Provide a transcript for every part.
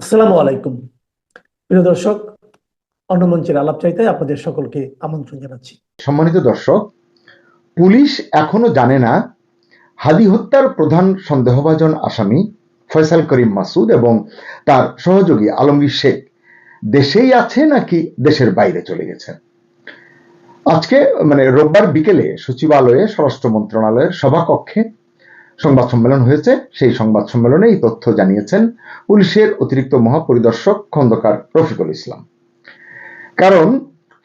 আসসালামু আলাইকুম। প্রিয় দর্শক, অন্য মঞ্চের আলাপ চাইতে আপনাদের সকলকে আমন্ত্রণ জানাচ্ছি। সম্মানিত দর্শক, পুলিশ এখনো জানে না হাদি হত্যার প্রধান সন্দেহভাজন আসামি ফয়সাল করিম মাসুদ এবং তার সহযোগী আলমগীর শেখ দেশেই আছে নাকি দেশের বাইরে চলে গেছে। আজকে রোববার বিকেলে সচিবালয়ে স্বরাষ্ট্র মন্ত্রণালয়ের সভাকক্ষে সংবাদ সম্মেলন হয়েছে। সেই সংবাদ সম্মেলনে এই তথ্য জানিয়েছেন পুলিশের অতিরিক্ত মহাপরিদর্শক খন্দকার রফিকুল ইসলাম। কারণ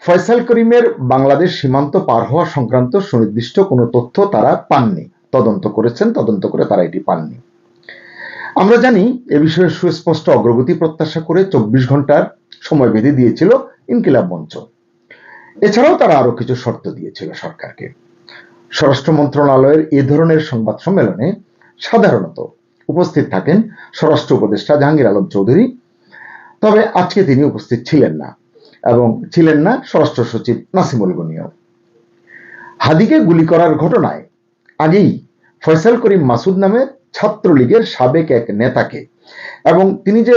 ফয়সাল করিমের বাংলাদেশ সীমান্ত পার হওয়া সংক্রান্ত সুনির্দিষ্ট কোনো তথ্য তারা পাননি। তদন্ত করেছেন, তদন্ত করে তারা এটি পাননি। আমরা জানি এ বিষয়ে সুস্পষ্ট অগ্রগতি প্রত্যাশা করে 24 ঘন্টার সময় বেঁধে দিয়েছিল ইনকিলাব মঞ্চ। এছাড়াও তারা আরো কিছু শর্ত দিয়েছিল সরকারকে। স্বরাষ্ট্র মন্ত্রণালয়ের এ ধরনের সংবাদ সম্মেলনে সাধারণত উপস্থিত থাকেন স্বরাষ্ট্র উপদেষ্টা জাহাঙ্গীর আলম চৌধুরী, তবে আজকে তিনি উপস্থিত ছিলেন না এবং ছিলেন না স্বরাষ্ট্র সচিব নাসিমুল গনিও। হাদিকে গুলি করার ঘটনায় আগেই ফয়সাল করিম মাসুদ নামে ছাত্রলীগের সাবেক এক নেতাকে, এবং তিনি যে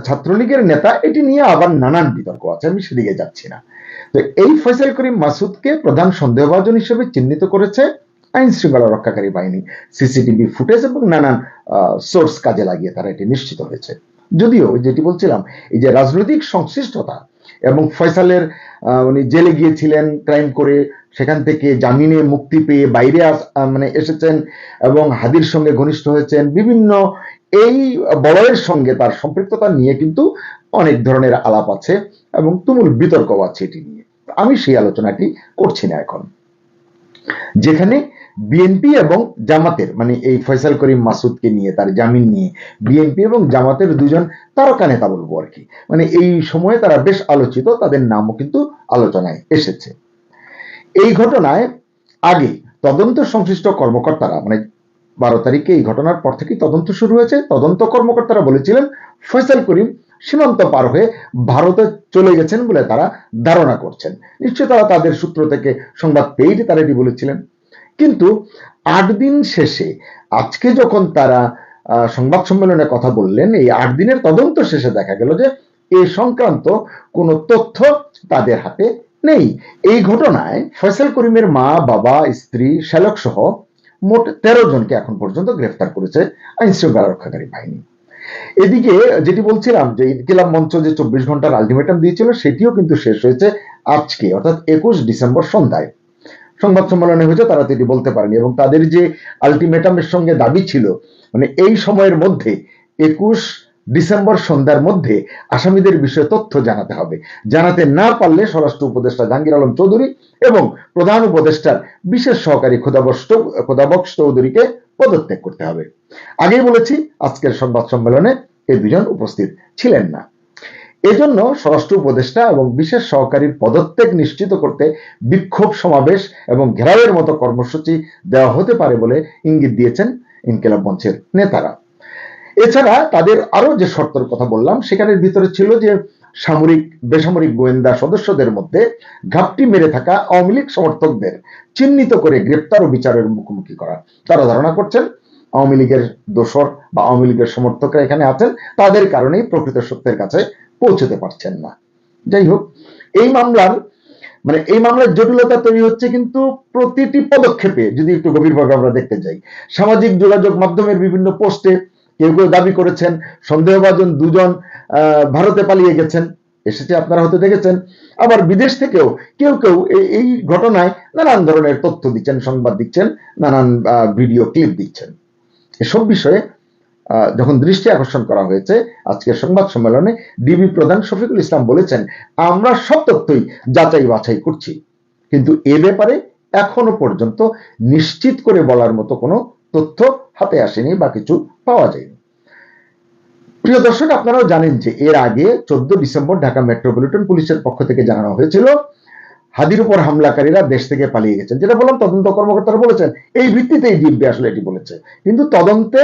ছাত্রলীগের নেতা এটি নিয়ে আবার নানান বিতর্ক আছে, আমি সেদিকে যাচ্ছি না। তো এই ফয়সাল করিম মাসুদকে প্রধান সন্দেহভাজন হিসেবে চিহ্নিত করেছে আইন শৃঙ্খলা রক্ষাকারী বাহিনী, সিসিটিভি ফুটেজ এবং নানান সোর্স কাজে লাগিয়ে তারা এটি নিশ্চিত হয়েছে। যদিও যেটি বলছিলাম, এই যে রাজনৈতিক সংশ্লিষ্টতা এবং ফয়সালের উনি জেলে গিয়েছিলেন ক্রাইম করে, সেখান থেকে জামিনে মুক্তি পেয়ে বাইরে এসেছেন এবং হাদির সঙ্গে ঘনিষ্ঠ হয়েছেন, বিভিন্ন এই বলয়ের সঙ্গে তার সম্পৃক্ততা নিয়ে কিন্তু অনেক ধরনের আলাপ আছে এবং তুমুল বিতর্ক আছে এটি নিয়ে। আমি সেই আলোচনাটি করছি না এখন। যেখানে বিএনপি এবং জামাতের এই ফয়সাল করিম মাসুদকে নিয়ে, তার জামিন নিয়ে বিএনপি এবং জামাতের দুজন তারকা নেতা বলবো আর কি, এই সময়ে তারা বেশ আলোচিত, তাদের নামও কিন্তু আলোচনায় এসেছে। এই ঘটনায় আগে তদন্ত সংশ্লিষ্ট কর্মকর্তারা 12 তারিখে এই ঘটনার পর থেকেই তদন্ত শুরু হয়েছে। তদন্ত কর্মকর্তারা বলেছিলেন ফয়সাল করিম সীমান্ত পার হয়ে ভারতে চলে গেছেন বলে তারা ধারণা করছেন। নিশ্চয় তারা তাদের সূত্র থেকে সংবাদ পেয়েই তারা এটি বলেছিলেন। কিন্তু 8 দিন শেষে আজকে যখন তারা সংবাদ সম্মেলনে কথা বললেন, এই 8 দিনের তদন্ত শেষে দেখা গেল যে এ সংক্রান্ত কোনো তথ্য তাদের হাতে নেই। এই ঘটনায় ফয়সাল করিমের মা, বাবা, স্ত্রী, শ্যালক সহ মোট 13 জনকে এখন পর্যন্ত গ্রেফতার করেছে আইন শৃঙ্খলা রক্ষাকারী বাহিনী। এদিকে যেটি বলছিলাম যে ইনকিলাব মঞ্চ যে 24 ঘন্টার আলটিমেটাম দিয়েছিল সেটিও কিন্তু শেষ হয়েছে আজকে, অর্থাৎ 21 ডিসেম্বর সন্ধ্যায় সংবাদ সম্মেলনে হয়েছে। তারা তো এটি বলতে পারেনি এবং তাদের যে আলটিমেটামের সঙ্গে দাবি ছিল এই সময়ের মধ্যে 21 ডিসেম্বর সন্ধ্যার মধ্যে আসামিদের বিষয়ে তথ্য জানাতে হবে। জানাতে না পারলে স্বরাষ্ট্র উপদেষ্টা জাহাঙ্গীর আলম চৌধুরী এবং প্রধান উপদেষ্টার বিশেষ সহকারী খোদাবক্স চৌধুরীকে পদত্যাগ করতে হবে। আগেই বলেছি আজকের সংবাদ সম্মেলনে এই দুজন উপস্থিত ছিলেন না। এজন্য স্বরাষ্ট্র উপদেষ্টা এবং বিশেষ সহকারীর পদত্যাগ নিশ্চিত করতে বিক্ষোভ সমাবেশ এবং ঘেরাওয়ের মতো কর্মসূচি দেওয়া হতে পারে বলে ইঙ্গিত দিয়েছেন ইনকিলাব মঞ্চের নেতারা। এছাড়া তাদের আরো যে শর্তের কথা বললাম সেখানের ভিতরে ছিল যে সামরিক বেসামরিক গোয়েন্দা সদস্যদের মধ্যে ঘাপটি মেরে থাকা আওয়ামী লীগ সমর্থকদের চিহ্নিত করে গ্রেপ্তার ও বিচারের মুখোমুখি করা। তারা ধারণা করছেন আওয়ামী লীগের দোসর বা আওয়ামী লীগের সমর্থকরা এখানে আছেন, তাদের কারণেই প্রকৃত সত্যের কাছে পৌঁছতে পারছেন না। যাই হোক, এই মামলার জটিলতা তৈরি হচ্ছে কিন্তু প্রতিটি পদক্ষেপে যদি একটু গভীরভাবে আমরা দেখতে যাই। সামাজিক যোগাযোগ মাধ্যমের বিভিন্ন পোস্টে কেউ কেউ দাবি করেছেন সন্দেহভাজন দুজন ভারতে পালিয়ে গেছেন, এসেছে আপনারা হয়তো দেখেছেন। আবার বিদেশ থেকেও কেউ কেউ এই ঘটনায় নানান ধরনের তথ্য দিচ্ছেন, সংবাদ দিচ্ছেন, নানান ভিডিও ক্লিপ দিচ্ছেন। এসব বিষয়ে যখন দৃষ্টি আকর্ষণ করা হয়েছে আজকের সংবাদ সম্মেলনে, ডিবি প্রধান শফিকুল ইসলাম বলেছেন, আমরা সব তথ্যই যাচাই বাছাই করছি, কিন্তু এ ব্যাপারে এখনো পর্যন্ত নিশ্চিত করে বলার মতো কোনো তথ্য হাতে আসেনি বা কিছু পাওয়া যায়নি। প্রিয় দর্শক, আপনারাও জানেন যে এর আগে 14 ডিসেম্বর ঢাকা মেট্রোপলিটন পুলিশের পক্ষ থেকে জানানো হয়েছিল হাদির উপর হামলাকারীরা দেশ থেকে পালিয়ে গেছেন। যেটা বললাম, তদন্ত কর্মকর্তারা বলেছেন এই ভিত্তিতেই ডিবি আসলে এটি বলেছে, কিন্তু তদন্তে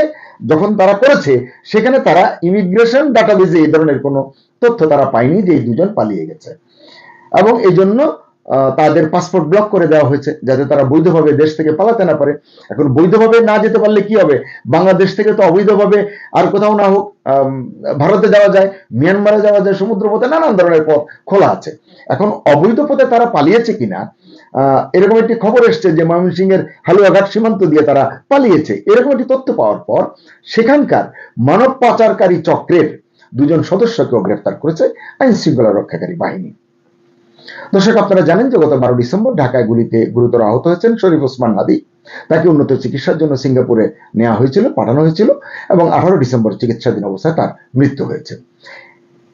যখন তারা করেছে সেখানে তারা ইমিগ্রেশন ডাটাবেজে এই ধরনের কোনো তথ্য তারা পায়নি যে এই দুজন পালিয়ে গেছে, এবং এই জন্য তাদের পাসপোর্ট ব্লক করে দেওয়া হয়েছে যাতে তারা বৈধভাবে দেশ থেকে পালাতে না পারে। এখন বৈধভাবে না যেতে পারলে কি হবে? বাংলাদেশ থেকে তো অবৈধভাবে আর কোথাও না হোক ভারতে যাওয়া যায়, মিয়ানমারে যাওয়া যায়, সমুদ্রপথে নানান ধরনের পথ খোলা আছে। এখন অবৈধ পথে তারা পালিয়েছে কিনা, এরকম একটি খবর এসছে যে ময়মনসিংহের হালুয়াঘাট সীমান্ত দিয়ে তারা পালিয়েছে, এরকম একটি তথ্য পাওয়ার পর সেখানকার মানব পাচারকারী চক্রের 2 জন সদস্যকেও গ্রেফতার করেছে আইন শৃঙ্খলা রক্ষাকারী বাহিনী। দর্শক, আপনারা জানেন যে গত 12 ডিসেম্বর ঢাকায় গুলিতে গুরুতর আহত হয়েছেন শরীফ ওসমান হাদি। তাকে উন্নত চিকিৎসার জন্য সিঙ্গাপুরে নেওয়া হয়েছিল, পাঠানো হয়েছিল এবং 18 ডিসেম্বর চিকিৎসাধীন অবস্থায় তার মৃত্যু হয়েছে।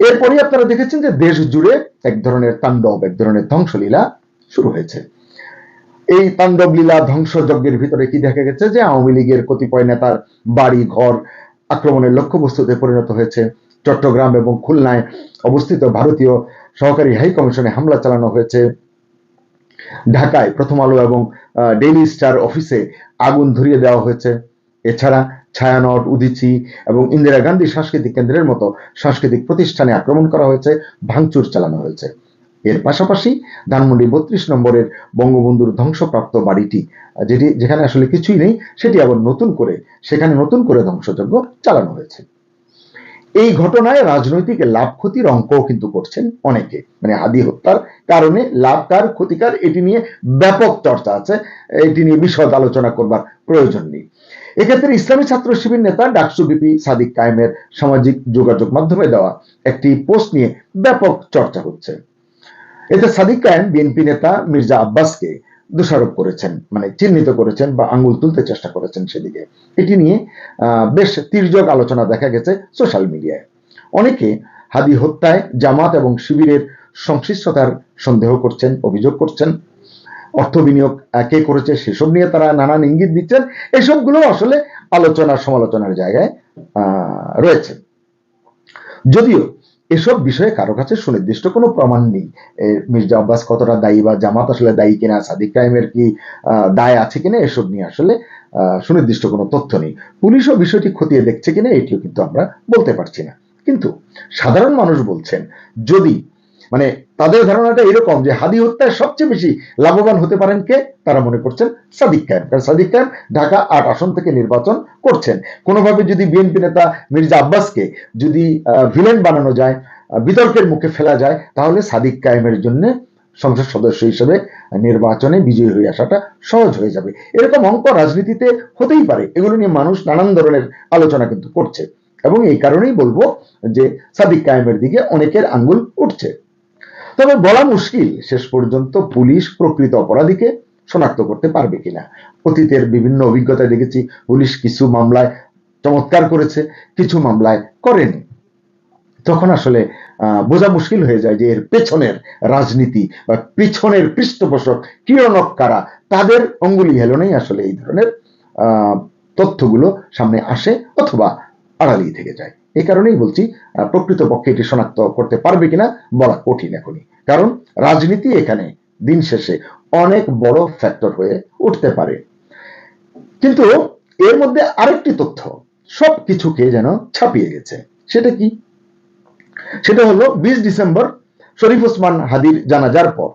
এরপরই আপনারা দেখেছেন যে দেশ জুড়ে এক ধরনের তাণ্ডব, এক ধরনের ধ্বংসলীলা শুরু হয়েছে। এই তাণ্ডব লীলা ধ্বংসযজ্ঞের ভিতরে কি দেখা গেছে যে আওয়ামী লীগের কতিপয় নেতার বাড়ি ঘর আক্রমণের লক্ষ্যবস্তুতে পরিণত হয়েছে। চট্টগ্রাম এবং খুলনায় অবস্থিত ভারতীয় সহকারী হাই কমিশনে হামলা চালানো হয়েছে। ঢাকায় প্রথম আলো এবং ডেইলি স্টার অফিসে আগুন ধরিয়ে দেওয়া হয়েছে। এছাড়া ছায়ানট, উদীচী এবং ইন্দিরা গান্ধী সাংস্কৃতিক কেন্দ্রের মতো সাংস্কৃতিক প্রতিষ্ঠানে আক্রমণ করা হয়েছে, ভাঙচুর চালানো হয়েছে। এর পাশাপাশি ধানমন্ডি 32 নম্বরের বঙ্গবন্ধুর ধ্বংসপ্রাপ্ত বাড়িটি, যেখানে আসলে কিছুই নেই, সেটি আবার সেখানে নতুন করে ধ্বংসযজ্ঞ চালানো হয়েছে। এই ঘটনায় রাজনৈতিক লাভ ক্ষতির অঙ্কও কিন্তু করছেন অনেকে। মানে হাদি হত্যার কারণে লাভ কার ক্ষতি কার এটি নিয়ে ব্যাপক চর্চা আছে, এটি নিয়ে বিশদ আলোচনা করবার প্রয়োজন নেই। এক্ষেত্রে ইসলামী ছাত্র শিবির নেতা ডাকসু বিপি সাদিক কায়েমের সামাজিক যোগাযোগ মাধ্যমে দেওয়া একটি পোস্ট নিয়ে ব্যাপক চর্চা হচ্ছে। এতে সাদিক কায়েম বিএনপি নেতা মির্জা আব্বাসকে দোষারোপ করেছেন, মানে চিহ্নিত করেছেন বা আঙ্গুল তুলতে চেষ্টা করেছেন সেদিকে। এটি নিয়ে বেশ তীর্যক আলোচনা দেখা গেছে সোশ্যাল মিডিয়ায়। অনেকে হাদি হত্যায় জামাত এবং শিবিরের সংশ্লিষ্টতার সন্দেহ করছেন, অভিযোগ করছেন। অর্থ বিনিয়োগ কে করেছে সেসব নিয়ে তারা নানান ইঙ্গিত দিচ্ছেন। এসবগুলো আসলে আলোচনা সমালোচনার জায়গায় রয়েছে। যদিও এসব বিষয়ে কারো কাছে সুনির্দিষ্ট কোনো প্রমাণ নেই। মির্জা আব্বাস কতটা দায়ী বা জামাত আসলে দায়ী কিনা, সাদিক কায়েমের কি দায় আছে কিনা, এসব নিয়ে আসলে সুনির্দিষ্ট কোনো তথ্য নেই। পুলিশও বিষয়টি খতিয়ে দেখছে কিনা এটিও কিন্তু আমরা বলতে পারছি না। কিন্তু সাধারণ মানুষ বলছেন, যদি মানে তাদের ধারণাটা এরকম যে হাদি হত্যায় সবচেয়ে বেশি লাভবান হতে পারেন কে, তারা মনে করছেন সাদিক কায়েম। কারণ সাদিক কায়েম ঢাকা 8 আসন থেকে নির্বাচন করছেন। কোনোভাবে যদি বিএনপি নেতা মির্জা আব্বাসকে যদি ভিলেন বানানো যায়, বিতর্কের মুখে ফেলা যায়, তাহলে সাদিক কায়েমের জন্য সংসদ সদস্য হিসেবে নির্বাচনে বিজয়ী হয়ে আসাটা সহজ হয়ে যাবে। এরকম অঙ্ক রাজনীতিতে হতেই পারে। এগুলো নিয়ে মানুষ নানান ধরনের আলোচনা কিন্তু করছে এবং এই কারণেই বলবো যে সাদিক কায়েমের দিকে অনেকের আঙ্গুল উঠছে। তবে বলা মুশকিল শেষ পর্যন্ত পুলিশ প্রকৃত অপরাধীকে শনাক্ত করতে পারবে কিনা। অতীতের বিভিন্ন অভিজ্ঞতা দেখেছি, পুলিশ কিছু মামলায় চমৎকার করেছে, কিছু মামলায় করেনি। তখন আসলে বোঝা মুশকিল হয়ে যায় যে এর পেছনের রাজনীতি বা পিছনের পৃষ্ঠপোষক কিরণক কারা, তাদের অঙ্গুলি হেলনেই আসলে এই ধরনের তথ্যগুলো সামনে আসে অথবা আড়ালেই থেকে যায়। এই কারণেই বলছি প্রকৃতপক্ষে এটি শনাক্ত করতে পারবে কিনা বলা কঠিন এখনই, কারণ রাজনীতি এখানে দিন শেষে অনেক বড় ফ্যাক্টর হয়ে উঠতে পারে। কিন্তু এর মধ্যে আরেকটি তথ্য সবকিছুকে যেন ছাপিয়ে গেছে। সেটা কি? সেটা হলো 20 ডিসেম্বর শরীফ ওসমান হাদির জানাজার পর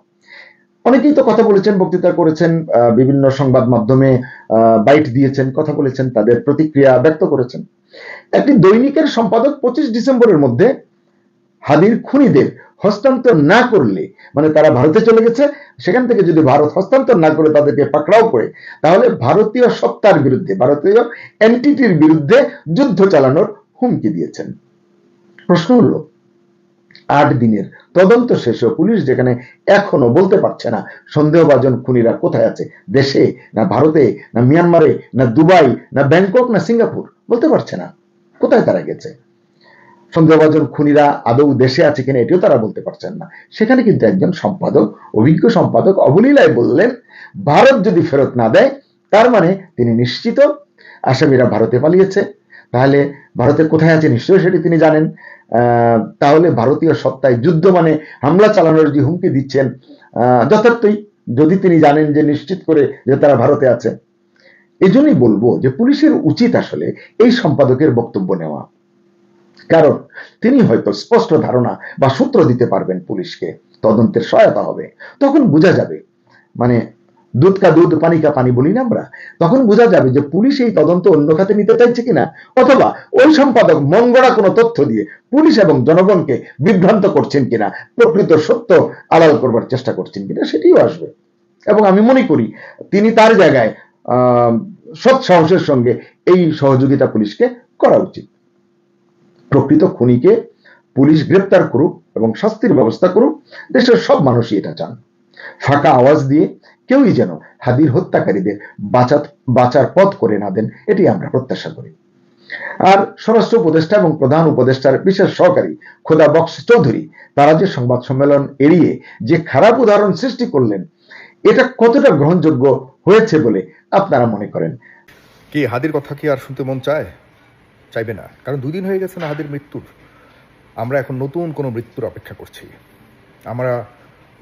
অনেকেই তো কথা বলেছেন, বক্তৃতা করেছেন, বিভিন্ন সংবাদ মাধ্যমে বাইট দিয়েছেন, কথা বলেছেন, তাদের প্রতিক্রিয়া ব্যক্ত করেছেন। একটি দৈনিকের সম্পাদক 25 ডিসেম্বরের মধ্যে হাদির খুনিদের হস্তান্তর না করলে, মানে তারা ভারতে চলে গেছে, সেখান থেকে যদি ভারত হস্তান্তর না করে তাদেরকে পাকড়াও করে, তাহলে ভারতীয় সত্তার বিরুদ্ধে, ভারতীয় এন্টিটির বিরুদ্ধে যুদ্ধ চালানোর হুমকি দিয়েছেন। প্রশ্ন হলো, 8 দিনের তদন্ত শেষে পুলিশ যেখানে এখনো বলতে পারছে না সন্দেহভাজন খুনিরা কোথায় আছে, দেশে না ভারতে না মিয়ানমারে না দুবাই না ব্যাংকক না সিঙ্গাপুর, বলতে পারছে না কোথায় তারা গেছে। সন্দেহভাজন খুনিরা আদৌ দেশে আছে কিনা এটিও তারা বলতে পারছেন না। সেখানে কিন্তু একজন সম্পাদক, অভিজ্ঞ সম্পাদক অবলীলায় বললেন, ভারত যদি ফেরত না দেয় তার মানে তিনি নিশ্চিত আসামিরা ভারতে পালিয়েছে। তাহলে ভারতে কোথায় আছে নিশ্চয়ই সেটি তিনি জানেন। তাহলে ভারতীয় সত্তায় যুদ্ধ মানে হামলা চালানোর যে হুমকি দিচ্ছেন, যথার্থই, যদি তিনি জানেন যে নিশ্চিত করে যে তারা ভারতে আছে। এই জন্যই বলবো যে পুলিশের উচিত আসলে এই সম্পাদকের বক্তব্য নেওয়া, কারণ তিনি হয়তো স্পষ্ট ধারণা বা সূত্র দিতে পারবেন পুলিশকে তদন্তের সহায়তা হবে। তখন বোঝা যাবে, মানে দুধ কা দুধ পানি কা পানি বলি না আমরা, তখন বোঝা যাবে যে পুলিশ এই তদন্ত অন্য খাতে নিতে চাইছে কিনা, অথবা ওই সম্পাদক মনগড়া কোনো তথ্য দিয়ে পুলিশ এবং জনগণকে বিভ্রান্ত করছেন কিনা, প্রকৃত সত্য আড়াল করবার চেষ্টা করছেন কিনা, সেটিও আসবে। এবং আমি মনে করি তিনি তার জায়গায় সৎ সাহসের সঙ্গে এই সহযোগিতা পুলিশকে করা উচিত। প্রকৃত খুনিকে পুলিশ গ্রেপ্তার করুক এবং শাস্তির ব্যবস্থা করুক, দেশের সব মানুষই এটা চান। ফাঁকা আওয়াজ দিয়ে কেউই যেন হাদির হত্যাকারীদের বাঁচার পথ করে না দেন, এটি আমরা প্রত্যাশা করি। আর স্বরাষ্ট্র উপদেষ্টা এবং প্রধান উপদেষ্টার বিশেষ সহকারী খোদা বক্স চৌধুরী, তারা যে সংবাদ সম্মেলন এড়িয়ে যে খারাপ উদাহরণ সৃষ্টি করলেন, এটা কতটা গ্রহণযোগ্য হয়েছে বলে আপনারা মনে করেন? কি হাদির কথা কি আর শুনতে মন চায়? চাইবে না, কারণ 2 দিন হয়ে গেছে না হাদির মৃত্যুর। আমরা এখন নতুন কোনো মৃত্যুর অপেক্ষা করছি, আমরা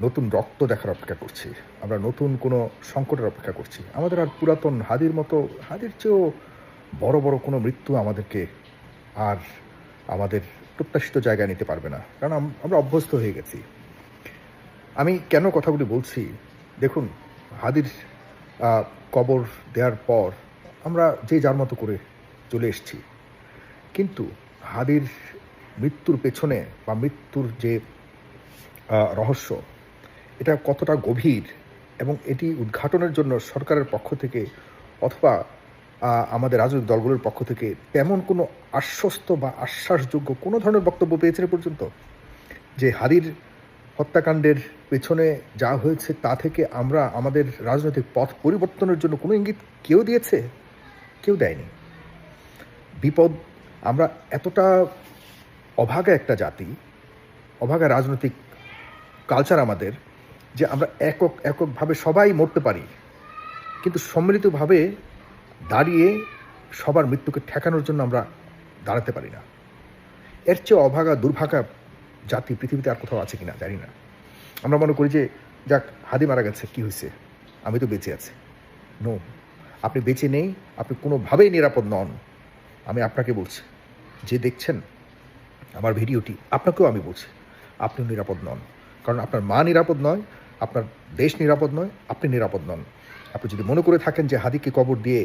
নতুন রক্ত দেখার অপেক্ষা করছি, আমরা নতুন কোনো সংকটের অপেক্ষা করছি। আমাদের আর পুরাতন হাদির মতো, হাদির চেয়েও বড় বড় কোনো মৃত্যু আমাদেরকে আর আমাদের প্রত্যাশিত জায়গায় নিতে পারবে না, কারণ আমরা অভ্যস্ত হয়ে গেছি। আমি কেন কথাগুলি বলছি, দেখুন, হাদির কবর দেওয়ার পর আমরা যে যার মতো করে চলে এসেছি, কিন্তু হাদির মৃত্যুর পেছনে বা মৃত্যুর যে রহস্য, এটা কতটা গভীর, এবং এটি উদ্ঘাটনের জন্য সরকারের পক্ষ থেকে অথবা আমাদের রাজনৈতিক দলগুলোর পক্ষ থেকে তেমন কোনো আশ্বস্ত বা আশ্বাসযোগ্য কোনো ধরনের বক্তব্য পেয়েছেন পর্যন্ত, যে হাদির হত্যাকাণ্ডের পেছনে যা হয়েছে তা থেকে আমরা আমাদের রাজনৈতিক পথ পরিবর্তনের জন্য কোনো ইঙ্গিত কেউ দিয়েছে? কেউ দেয়নি। বিপদ, আমরা এতটা অভাগা একটা জাতি, অভাগা রাজনৈতিক কালচার আমাদের, যে আমরা এককভাবে সবাই মরতে পারি, কিন্তু সম্মিলিতভাবে দাঁড়িয়ে সবার মৃত্যুকে ঠেকানোর জন্য আমরা দাঁড়াতে পারি না। এর চেয়ে অভাগা দুর্ভাগা জাতি পৃথিবীতে আর কোথাও আছে কিনা জানি না। আমরা মনে করি যে যাক, হাদি মারা গেছে, কি হয়েছে, আমি তো বেঁচে আছি। নো, আপনি বেঁচে নেই, আপনি কোনোভাবেই নিরাপদ নন। আমি আপনাকে বলছি, যে দেখছেন আমার ভিডিওটি, আপনাকেও আমি বলছি, আপনি নিরাপদ নন। কারণ আপনার মা নিরাপদ নয়, আপনার দেশ নিরাপদ নয়, আপনি নিরাপদ নন। আপনি যদি মনে করে থাকেন যে হাদিকে কবর দিয়ে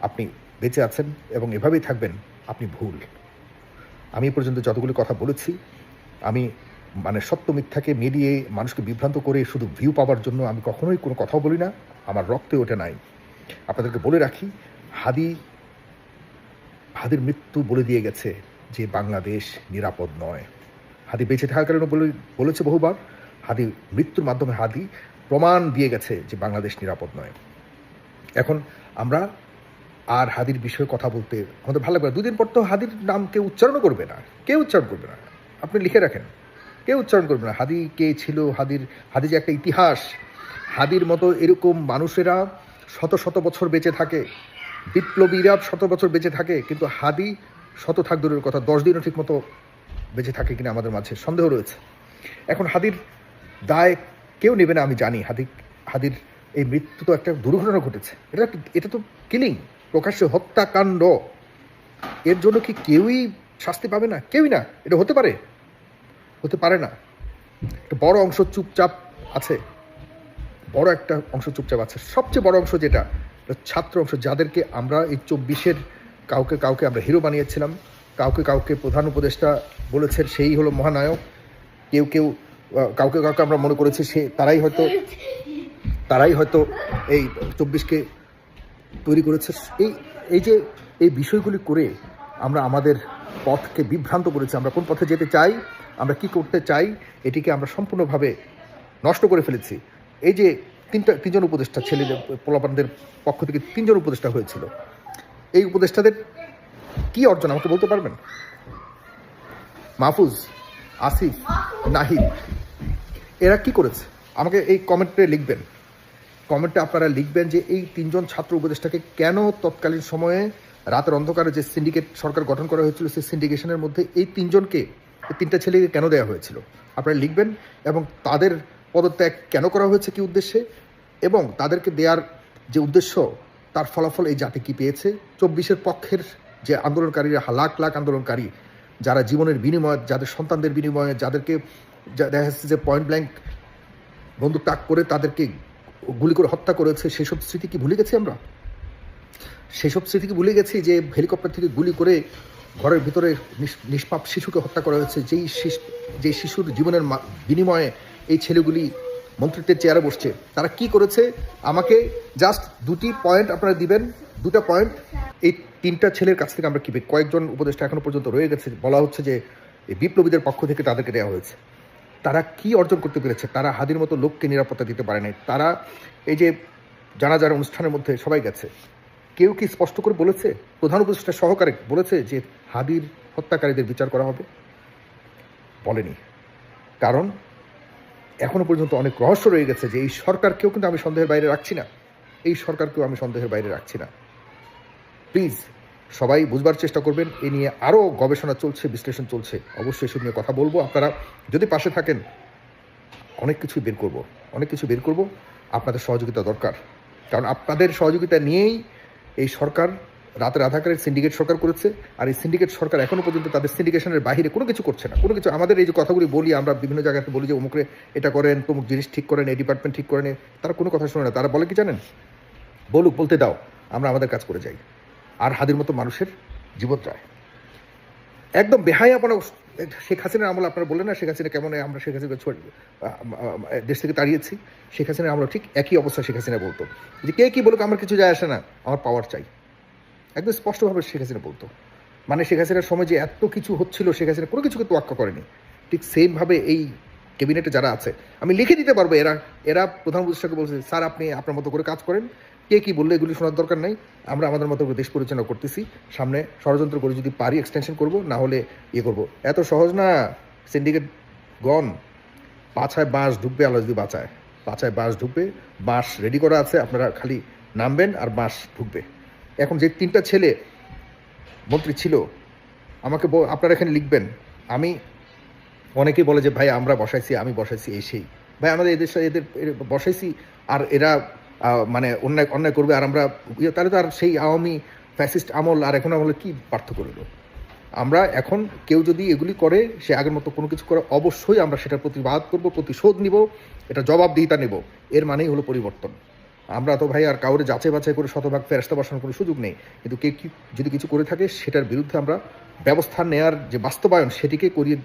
আপনি বেঁচে আছেন এবং এভাবেই থাকবেন, আপনি ভুল। আমি এ পর্যন্ত যতগুলি কথা বলেছি, আমি মানে সত্য মিথ্যাকে মিলিয়ে মানুষকে বিভ্রান্ত করে শুধু ভিউ পাওয়ার জন্য আমি কখনোই কোনো কথাও বলি না, আমার রক্তে ওঠে নাই। আপনাদেরকে বলে রাখি, হাদির মৃত্যু বলে দিয়ে গেছে যে বাংলাদেশ নিরাপদ নয়। হাদি বেঁচে থাকার কারণে বলেছে বহুবার, হাদি মৃত্যুর মাধ্যমে হাদি প্রমাণ দিয়ে গেছে যে বাংলাদেশ নিরাপদ নয়। এখন আমরা আর হাদির বিষয়ে কথা বলতে আমাদের ভালো লাগবে না। 2 দিন পর তো হাদির নাম কেউ উচ্চারণও করবে না, কেউ উচ্চারণ করবে না। আপনি লিখে রাখেন, কেউ উচ্চারণ করবে না। হাদি কে ছিল, হাদি যে একটা ইতিহাস, হাদির মতো এরকম মানুষেরা শত শত বছর বেঁচে থাকে, বিপ্লবীরা শত বছর বেঁচে থাকে, কিন্তু হাদি শত থাক দূরের কথা, 10 দিনও ঠিক মতো বেঁচে থাকে কিনা আমাদের মাঝে সন্দেহ রয়েছে। এখন হাদির দায় কেউ নেবে না, আমি জানি। হাদির এই মৃত্যু তো একটা দুর্ঘটনা ঘটেছে, এটা তো কিলিং, প্রকাশ্যে হত্যাকাণ্ড। এর জন্য কি কেউই শাস্তি পাবে না? কেউই না। এটা হতে পারে না। একটা বড় অংশ চুপচাপ আছে, বড় একটা অংশ চুপচাপ আছে। সবচেয়ে বড় অংশ যেটা ছাত্র অংশ, যাদেরকে আমরা এই 24-এর কাউকে আমরা হিরো বানিয়েছিলাম, কাউকে প্রধান উপদেষ্টা বলেছেন সেই হলো মহানায়ক, কাউকে আমরা মনে করেছি তারাই হয়তো এই 24-কে তৈরি করেছে। এই বিষয়গুলি করে আমরা আমাদের পথকে বিভ্রান্ত করেছি। আমরা কোন পথে যেতে চাই, আমরা কি করতে চাই, এটিকে আমরা সম্পূর্ণভাবে নষ্ট করে ফেলেছি। এই যে 3জন উপদেষ্টা, ছেলেদের পোলাপানদের পক্ষ থেকে 3জন উপদেষ্টা হয়েছিল, এই উপদেষ্টাদের কি অর্জন আমাকে বলতে পারবেন? মাহফুজ, আসিফ, নাহিদ, এরা কি করেছে? আমাকে এই কমেন্টে লিখবেন। কমেন্টে আপনারা লিখবেন যে এই 3জন ছাত্র উপদেষ্টাকে কেন তৎকালীন সময়ে রাতের অন্ধকারে যে সিন্ডিকেট সরকার গঠন করা হয়েছিল, সেই সিন্ডিকেশনের মধ্যে এই 3টা ছেলেকে কেন দেওয়া হয়েছিল, আপনারা লিখবেন। এবং তাদের পদত্যাগ কেন করা হয়েছে, কি উদ্দেশ্যে, এবং তাদেরকে দেওয়ার যে উদ্দেশ্য, তার ফলাফল এই জাতি কী পেয়েছে। 24-এর পক্ষের যে আন্দোলনকারীরা, লাখ লাখ আন্দোলনকারী, যারা জীবনের বিনিময়ে, যাদের সন্তানদের বিনিময়ে, যাদেরকে দেখা যাচ্ছে যে পয়েন্ট ব্ল্যাঙ্ক বন্দুক তাক করে তাদেরকে গুলি করে হত্যা করেছে, সেসব স্মৃতি কি ভুলে গেছি আমরা? সেসব স্মৃতি কি ভুলে গেছি যে হেলিকপ্টার থেকে গুলি করে ঘরের ভিতরে নিষ্পাপ শিশুকে হত্যা করা হয়েছে, যেই শিশুর জীবনের বিনিময়ে এই ছেলেগুলি মন্ত্রিত্বের চেয়ারে বসছে? তারা কি করেছে? আমাকে জাস্ট দুটি পয়েন্ট আপনারা দিবেন, দুটা পয়েন্ট। এই তিনটা ছেলের কাছ থেকে আমরা কি কয়েকজন উপদেষ্টা এখনো পর্যন্ত রয়ে গেছে, বলা হচ্ছে যে এই বিপ্লবীদের পক্ষ থেকে তাদেরকে দেওয়া হয়েছে। তারা কি অর্জন করতে পেরেছে? তারা হাদির মতো লোককে নিরাপত্তা দিতে পারে নাই। তারা এই যে জানাজার অনুষ্ঠানের মধ্যে সবাই গেছে, কেউ কি স্পষ্ট করে বলেছে, প্রধান উপদেষ্টা সহকারে বলেছে যে হাদির হত্যাকারীদের বিচার করা হবে? বলেনি। কারণ এখনো পর্যন্ত অনেক রহস্য রয়ে গেছে যে এই সরকারকেও কিন্তু আমি সন্দেহের বাইরে রাখছি না, এই সরকারকেও আমি সন্দেহের বাইরে রাখছি না। প্লিজ সবাই বুঝবার চেষ্টা করবেন। এ নিয়ে আরও গবেষণা চলছে, বিশ্লেষণ চলছে, অবশ্যই এসব নিয়ে কথা বলবো। আপনারা যদি পাশে থাকেন অনেক কিছু বের করব। আপনাদের সহযোগিতা দরকার, কারণ আপনাদের সহযোগিতা নিয়েই এই সরকার রাতের রাধাকারের সিন্ডিকেট সরকার করেছে। আর এই সিন্ডিকেট সরকার এখনও পর্যন্ত তাদের সিন্ডিকেশনের বাইরে কোনো কিছু করছে না, কোনো কিছু। আমাদের এই যে কথাগুলি বলি আমরা বিভিন্ন জায়গাতে বলি যে অমুকরে এটা করেন, তমুক জিনিস ঠিক করেন, এই ডিপার্টমেন্ট ঠিক করেন, তারা কোনো কথা শোনে না। তারা বলে কি জানেন? বলতে দাও, আমরা আমাদের কাজ করে যাই। আর হাদির মতো মানুষের জীবন যায়। একদম বেহায়াপনা। শেখ হাসিনার আমল আপনারা বললেন না শেখ হাসিনা কেমন, আমরা শেখ হাসিনা দেশ থেকে তাড়িয়েছি। শেখ হাসিনা আমরা ঠিক একই অবস্থা শেখ হাসিনা বলতো যে কে কি বলুক আমার কিছু যায় আসে না, আমার পাওয়ার চাই। একদম স্পষ্টভাবে শেখ হাসিনা বলতো। মানে শেখ হাসিনার সময় যে এত কিছু হচ্ছিল, শেখ হাসিনা কোনো কিছুকে তোয়াক্কা করেনি। ঠিক সেমভাবে এই ক্যাবিনেটে যারা আছে, আমি লিখে দিতে পারবো, এরা প্রধান উপদেষ্টাকে বলছে স্যার আপনি আপনার মতো করে কাজ করেন, কে কি বললে এগুলি শোনার দরকার নেই, আমরা আমাদের মতো করে দেশ পরিচালনা করতেছি, সামনে ষড়যন্ত্র করে যদি পারি এক্সটেনশন করব, না হলে করবো। এত সহজ না। সিন্ডিকেট গন পাছায় বাঁশ ঢুকবে, আলো যদি পাছায় বাঁশ ঢুকবে, বাঁশ রেডি করা আছে, আপনারা খালি নামবেন আর বাঁশ ঢুকবে। এখন যে তিনটা ছেলে মন্ত্রী ছিল, আমাকে আপনারা এখানে লিখবেন। আমি অনেকেই বলে যে ভাই আমরা বসাইছি, আমি বসাইছি, এই সেই। ভাই আমাদের এদের বসাইছি আর এরা মানে অন্যায় করবে আর আমরা তাহলে তো আর সেই আওয়ামী ফ্যাসিস্ট আমল আর এখন আমলে কি পার্থক্য রইল? আমরা এখন কেউ যদি এগুলি করে, সে আগের মতো কোনো কিছু করে, অবশ্যই আমরা সেটার প্রতিবাদ করব, প্রতিশোধ নিব, এটা জবাবদিহিতা নেব। এর মানেই হলো পরিবর্তন। আমরা তো ভাই আর কাউরে যাচাই বাছাই করে শতভাগ ফেরেশতা বসানোর কোনো সুযোগ নেই, কিন্তু কে কি যদি কিছু করে থাকে সেটার বিরুদ্ধে আমরা ব্যবস্থা নেওয়ার যে বাস্তবায়ন সেটিকে করিয়ে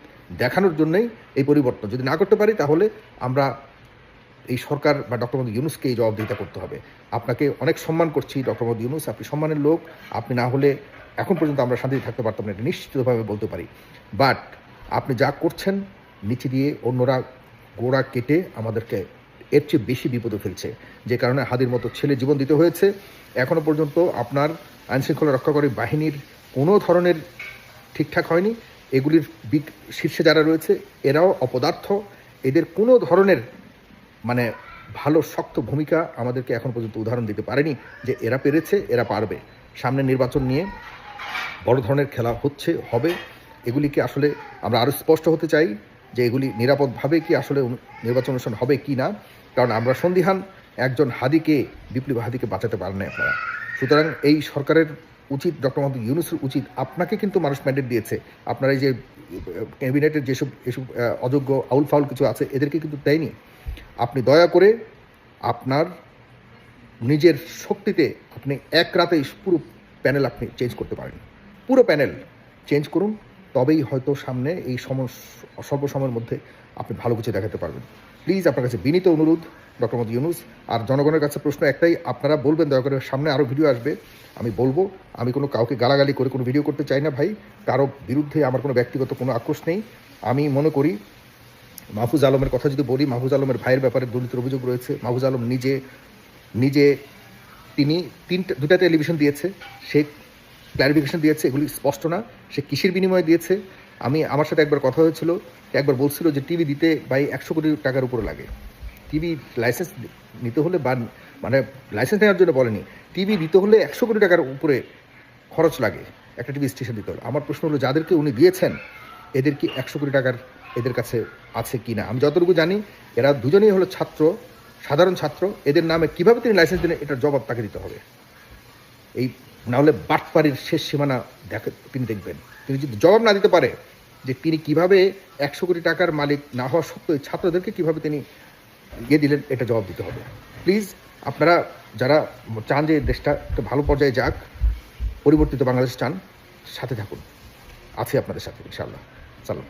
দেখানোর জন্যই এই পরিবর্তন। যদি না করতে পারি তাহলে আমরা এই সরকার বা ডক্টর মোহাম্মদ ইউনূসকে এই জবাবদিহিতা করতে হবে। আপনাকে অনেক সম্মান করছি ডক্টর মোহাম্মদ ইউনূস, আপনি সম্মানের লোক। আপনি না হলে এখন পর্যন্ত আমরা শান্তিতে থাকতে পারতাম না, এটা নিশ্চিতভাবে বলতে পারি। বাট আপনি যা করছেন নিচে দিয়ে অন্যরা গোড়া কেটে আমাদেরকে এর চেয়ে বেশি বিপদে ফেলছে, যে কারণে হাদির মতো ছেলে জীবন দিতে হয়েছে। এখনও পর্যন্ত আপনার আইনশৃঙ্খলা রক্ষাকারী বাহিনীর কোনো ধরনের ঠিকঠাক হয়নি। এগুলির শীর্ষে যারা রয়েছে এরাও অপদার্থ, এদের কোনো ধরনের মানে ভালো শক্ত ভূমিকা আমাদেরকে এখন পর্যন্ত উদাহরণ দিতে পারেনি যে এরা পেরেছে, এরা পারবে। সামনে নির্বাচন নিয়ে বড় ধরনের খেলা হবে। এগুলিকে আসলে আমরা আরও স্পষ্ট হতে চাই যে এগুলি নিরাপদভাবে কি আসলে নির্বাচন অনুষ্ঠান হবে কি না, কারণ আমরা সন্দিহান একজন হাদিকে, বিপ্লবী হাদিকে বাঁচাতে পারেন না আপনারা। সুতরাং এই সরকারের উচিত, ডক্টর মোহাম্মদ ইউনূসের উচিত, আপনাকে কিন্তু মানুষ ম্যান্ডেট দিয়েছে, আপনার এই যে ক্যাবিনেটের এসব অযোগ্য আউল ফাউল কিছু আছে এদেরকে কিন্তু দেয়নি। আপনি দয়া করে আপনার নিজের শক্তিতে আপনি এক রাতেই পুরো প্যানেল আপনি চেঞ্জ করতে পারেন, পুরো প্যানেল চেঞ্জ করুন, তবেই হয়তো সামনে এই স্বল্প সময়ের মধ্যে আপনি ভালো কিছু দেখাতে পারবেন। প্লিজ আপনার কাছে বিনীত অনুরোধ ডক্টর মোহাম্মদ ইউনূস। আর জনগণের কাছে প্রশ্ন একটাই, আপনারা বলবেন দয়া করে, সামনে আরও ভিডিও আসবে, আমি বলবো। আমি কোনো কাউকে গালাগালি করে কোনো ভিডিও করতে চাই না ভাই, কারো বিরুদ্ধে আমার কোনো ব্যক্তিগত কোনো আক্রোশ নেই। আমি মনে করি মাহফুজ আলমের কথা যদি বলি, মাহফুজ আলমের ভাইয়ের ব্যাপারে দুর্নীতির অভিযোগ রয়েছে। মাহফুজ আলম নিজে তিনি দুটা টেলিভিশন দিয়েছে, সে ক্ল্যারিফিকেশন দিয়েছে, এগুলি স্পষ্ট না সে কিসের বিনিময়ে দিয়েছে। আমার সাথে একবার কথা হয়েছিল, একবার বলছিল যে টিভি দিতে ভাই 100 কোটি টাকার উপরে লাগে। টিভি লাইসেন্স নিতে হলে বা মানে লাইসেন্স নেওয়ার জন্য বলেনি, টিভি দিতে হলে 100 কোটি টাকার উপরে খরচ লাগে একটা টিভি স্টেশন দিতে হলে। আমার প্রশ্ন হলো যাদেরকে উনি দিয়েছেন এদের কি 100 কোটি টাকার এদের কাছে আছে কি না? আমি যতটুকু জানি এরা দুজনেই হলো ছাত্র, সাধারণ ছাত্র। এদের নামে কিভাবে তিনি লাইসেন্স দিলেন এটার জবাব তাকে দিতে হবে। এই না হলে বাটপাড়ির শেষ সীমানা তিনি দেখবেন। তিনি যদি জবাব না দিতে পারে যে তিনি কিভাবে 100 কোটি টাকার মালিক না হওয়া সত্ত্বেও ছাত্রদেরকে কিভাবে তিনি ইয়ে দিলেন, এটা জবাব দিতে হবে। প্লিজ আপনারা যারা চান যে দেশটা একটা ভালো পর্যায়ে যাক, পরিবর্তিত বাংলাদেশ চান, সাথে থাকুন, আছি আপনাদের সাথে ইনশাআল্লাহ। সালাম।